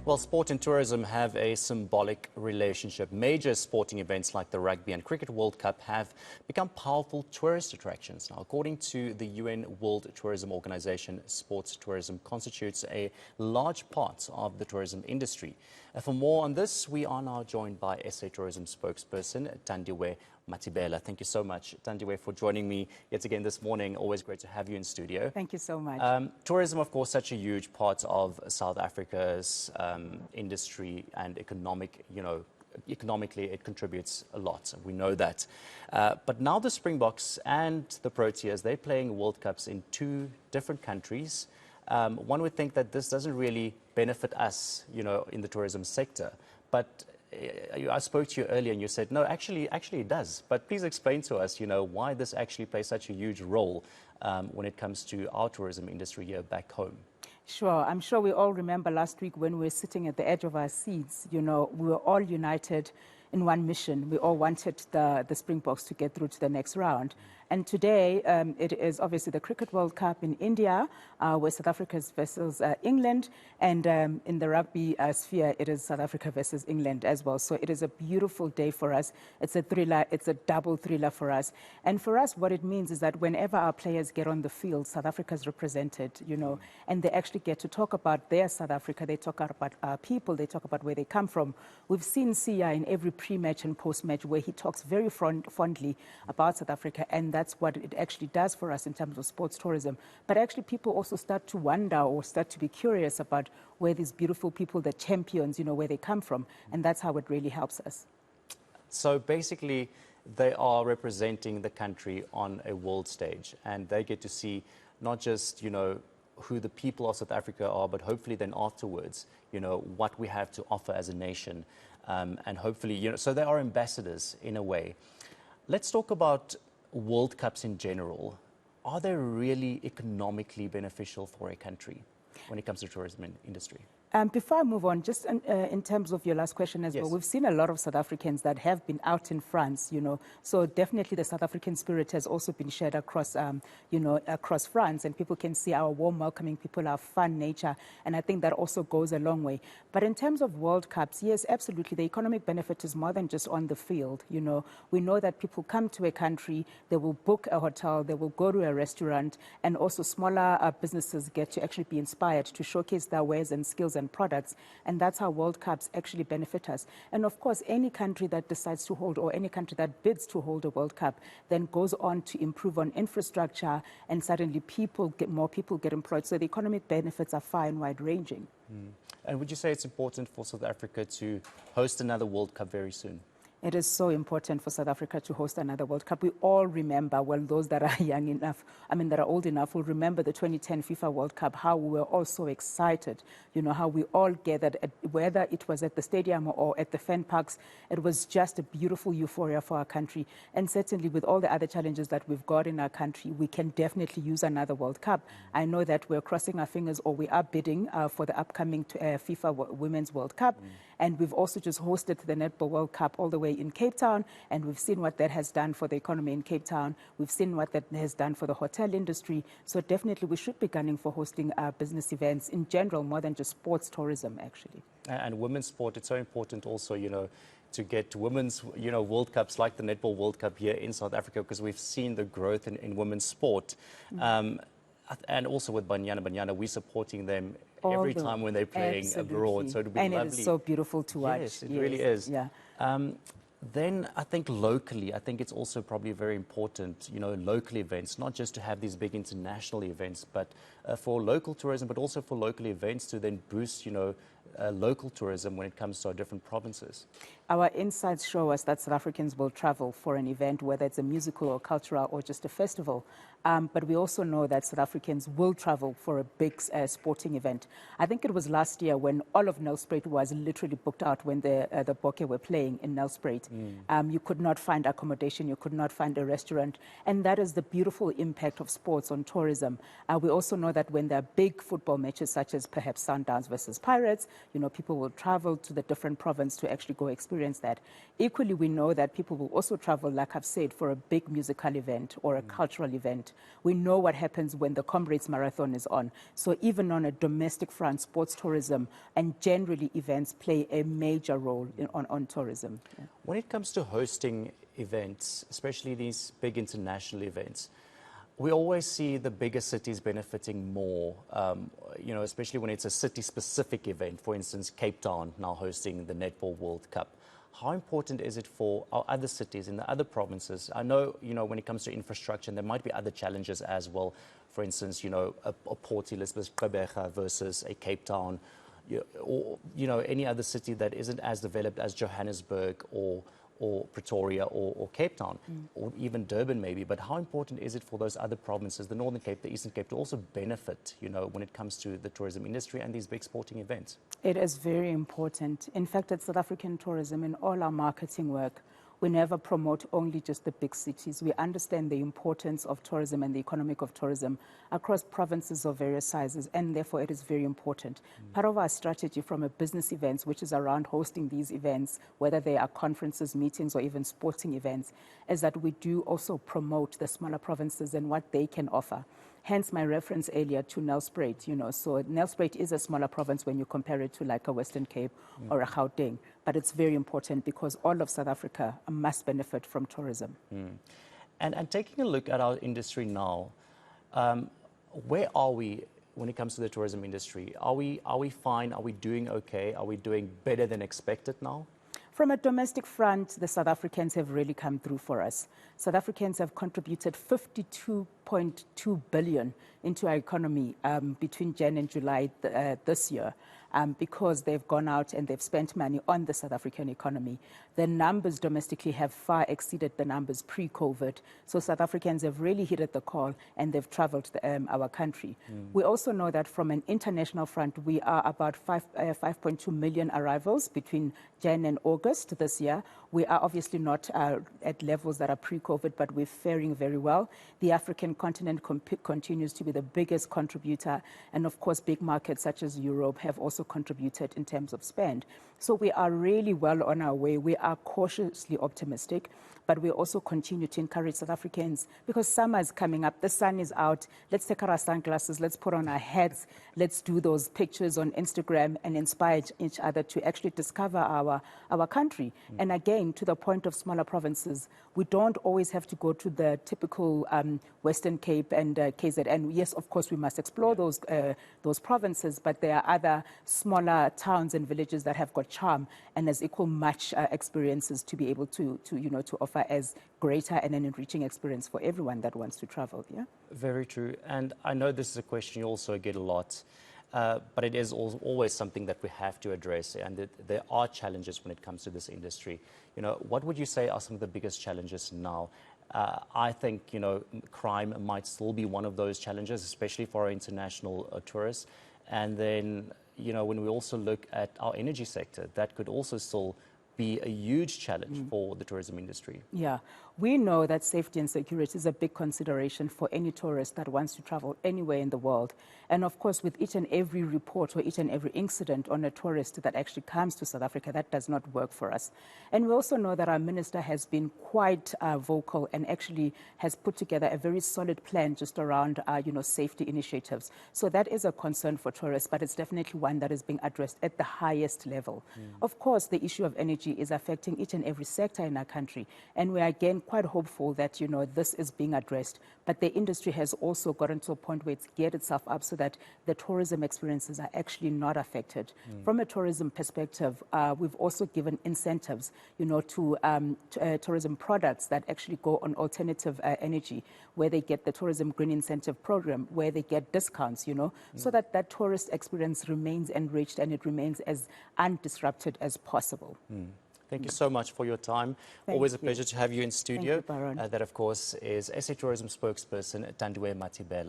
Well, sport and tourism have a symbolic relationship. Major sporting events like the Rugby and Cricket World Cup have become powerful tourist attractions. Now, according to the UN World Tourism Organization, sports tourism constitutes a large part of the tourism industry. For more on this, we are now joined by SA Tourism spokesperson Thandiwe Mathibela. Thank you so much, Thandiwe, for joining me yet again this morning. Always great to have you in studio. Thank you so much. Tourism, of course, such a huge part of South Africa's industry and economically it contributes a lot. We know that. But now the Springboks and the Proteas, they're playing World Cups in two different countries. One would think that this doesn't really benefit us, in the tourism sector. But I spoke to you earlier and you said, no, actually it does. But please explain to us, why this actually plays such a huge role when it comes to our tourism industry here back home. Sure. I'm sure we all remember last week when we were sitting at the edge of our seats, we were all united in one mission. We all wanted the Springboks to get through to the next round. And today, it is obviously the Cricket World Cup in India, where South Africa's versus England. And in the rugby sphere, it is South Africa versus England as well. So it is a beautiful day for us. It's a thriller. It's a double thriller for us. And for us, what it means is that whenever our players get on the field, South Africa is represented, and they actually get to talk about their South Africa. They talk about our people. They talk about where they come from. We've seen Sia in every pre-match and post-match where he talks very fondly about South Africa, and that's what it actually does for us in terms of sports tourism. But actually people also start to wonder or start to be curious about where these beautiful people, the champions, where they come from, and that's how it really helps us. So basically they are representing the country on a world stage, and they get to see not just, who the people of South Africa are, but hopefully then afterwards, what we have to offer as a nation. And hopefully, so they are ambassadors in a way. Let's talk about World Cups in general. Are they really economically beneficial for a country when it comes to tourism industry? Before I move on, just in terms of your last question as well, we've seen a lot of South Africans that have been out in France, so definitely the South African spirit has also been shared across, across France, and people can see our warm, welcoming people, our fun nature, and I think that also goes a long way. But in terms of World Cups, yes, absolutely, the economic benefit is more than just on the field, We know that people come to a country, they will book a hotel, they will go to a restaurant, and also smaller businesses get to actually be inspired to showcase their wares and skills and products, and that's how World Cups actually benefit us. And of course, any country that decides to hold, or any country that bids to hold a World Cup, then goes on to improve on infrastructure, and suddenly more people get employed. So the economic benefits are far and wide-ranging. And would you say it's important for South Africa to host another World Cup very soon? It is so important for South Africa to host another World Cup. We all remember, well, those that are young enough, that are old enough, will remember the 2010 FIFA World Cup, how we were all so excited, how we all gathered, whether it was at the stadium or at the fan parks. It was just a beautiful euphoria for our country. And certainly with all the other challenges that we've got in our country, we can definitely use another World Cup. I know that we're crossing our fingers, or we are bidding for the upcoming FIFA Women's World Cup. And we've also just hosted the Netball World Cup all the way in Cape Town, and we've seen what that has done for the economy in Cape Town. We've seen what that has done for the hotel industry. So definitely we should be gunning for hosting business events in general, more than just sports tourism, actually. And women's sport, it's so important also, to get women's, World Cups like the Netball World Cup here in South Africa, because we've seen the growth in women's sport. And also with Banyana, we're supporting them every time when they're playing abroad. So it'll be lovely. And it is so beautiful to watch. Yes, it really is. Yeah. Then I think locally, it's also probably very important, local events, not just to have these big international events, but for local tourism, but also for local events to then boost, local tourism when it comes to our different provinces. Our insights show us that South Africans will travel for an event, whether it's a musical or cultural or just a festival. But we also know that South Africans will travel for a big sporting event. I think it was last year when all of Nelspruit was literally booked out when the Bokke were playing in Nelspruit. You could not find accommodation, you could not find a restaurant. And that is the beautiful impact of sports on tourism. We also know that when there are big football matches, such as perhaps Sundowns versus Pirates, people will travel to the different province to actually go experience that. Equally, we know that people will also travel, like I've said, for a big musical event or a cultural event. sport. We know what happens when the Comrades Marathon is on. So even on a domestic front, sports tourism and generally events play a major role on tourism. Yeah. When it comes to hosting events, especially these big international events, we always see the bigger cities benefiting more, especially when it's a city-specific event. For instance, Cape Town now hosting the Netball World Cup. How important is it for our other cities in the other provinces? I know, when it comes to infrastructure, there might be other challenges as well. For instance, a Port Elizabeth versus a Cape Town, or any other city that isn't as developed as Johannesburg or Pretoria or Cape Town, or even Durban maybe. But how important is it for those other provinces, the Northern Cape, the Eastern Cape, to also benefit, when it comes to the tourism industry and these big sporting events? It is very important. In fact, at South African Tourism, in all our marketing work, we never promote only just the big cities. We understand the importance of tourism and the economic of tourism across provinces of various sizes, and therefore it is very important. Part of our strategy from a business events, which is around hosting these events, whether they are conferences, meetings, or even sporting events, is that we do also promote the smaller provinces and what they can offer. Hence my reference earlier to Nelspruit, So Nelspruit is a smaller province when you compare it to like a Western Cape or a Gauteng. But it's very important because all of South Africa must benefit from tourism. And taking a look at our industry now, where are we when it comes to the tourism industry? Are we fine? Are we doing okay? Are we doing better than expected now? From a domestic front, the South Africans have really come through for us. South Africans have contributed 52.2 billion into our economy between Jan and July this year. Because they've gone out and they've spent money on the South African economy. The numbers domestically have far exceeded the numbers pre-COVID. So South Africans have really heeded the call and they've traveled our country. We also know that from an international front, we are about 5.2 million arrivals between Jan and August this year. We are obviously not at levels that are pre-COVID, but we're faring very well. The African continent continues to be the biggest contributor. And of course, big markets such as Europe have also contributed in terms of spend. So we are really well on our way. We are cautiously optimistic, but we also continue to encourage South Africans because summer is coming up. The sun is out. Let's take out our sunglasses. Let's put on our hats. Let's do those pictures on Instagram and inspire each other to actually discover our country. And again, to the point of smaller provinces, we don't always have to go to the typical Western Cape and KZN. Yes, of course, we must explore those provinces, but there are other smaller towns and villages that have got charm and as equal much experiences to be able to offer as greater and an enriching experience for everyone that wants to travel. Yeah. Very true. And I know this is a question you also get a lot, but it is always something that we have to address. And there are challenges when it comes to this industry. What would you say are some of the biggest challenges now? I think, crime might still be one of those challenges, especially for our international tourists. And then, when we also look at our energy sector, that could also still be a huge challenge for the tourism industry. Yeah, we know that safety and security is a big consideration for any tourist that wants to travel anywhere in the world. And of course, with each and every report or each and every incident on a tourist that actually comes to South Africa, that does not work for us. And we also know that our minister has been quite vocal and actually has put together a very solid plan just around, safety initiatives. So that is a concern for tourists, but it's definitely one that is being addressed at the highest level. Of course, the issue of energy is affecting each and every sector in our country. And we are again quite hopeful that, this is being addressed. But the industry has also gotten to a point where it's geared itself up so that the tourism experiences are actually not affected. From a tourism perspective, we've also given incentives, to tourism products that actually go on alternative energy, where they get the Tourism Green Incentive Program, where they get discounts, so that that tourist experience remains enriched and it remains as undisrupted as possible. Thank you so much for your time. Always a pleasure to have you in studio. Thank you, Baron. That, of course, is SA Tourism spokesperson Thandiwe Mathibela.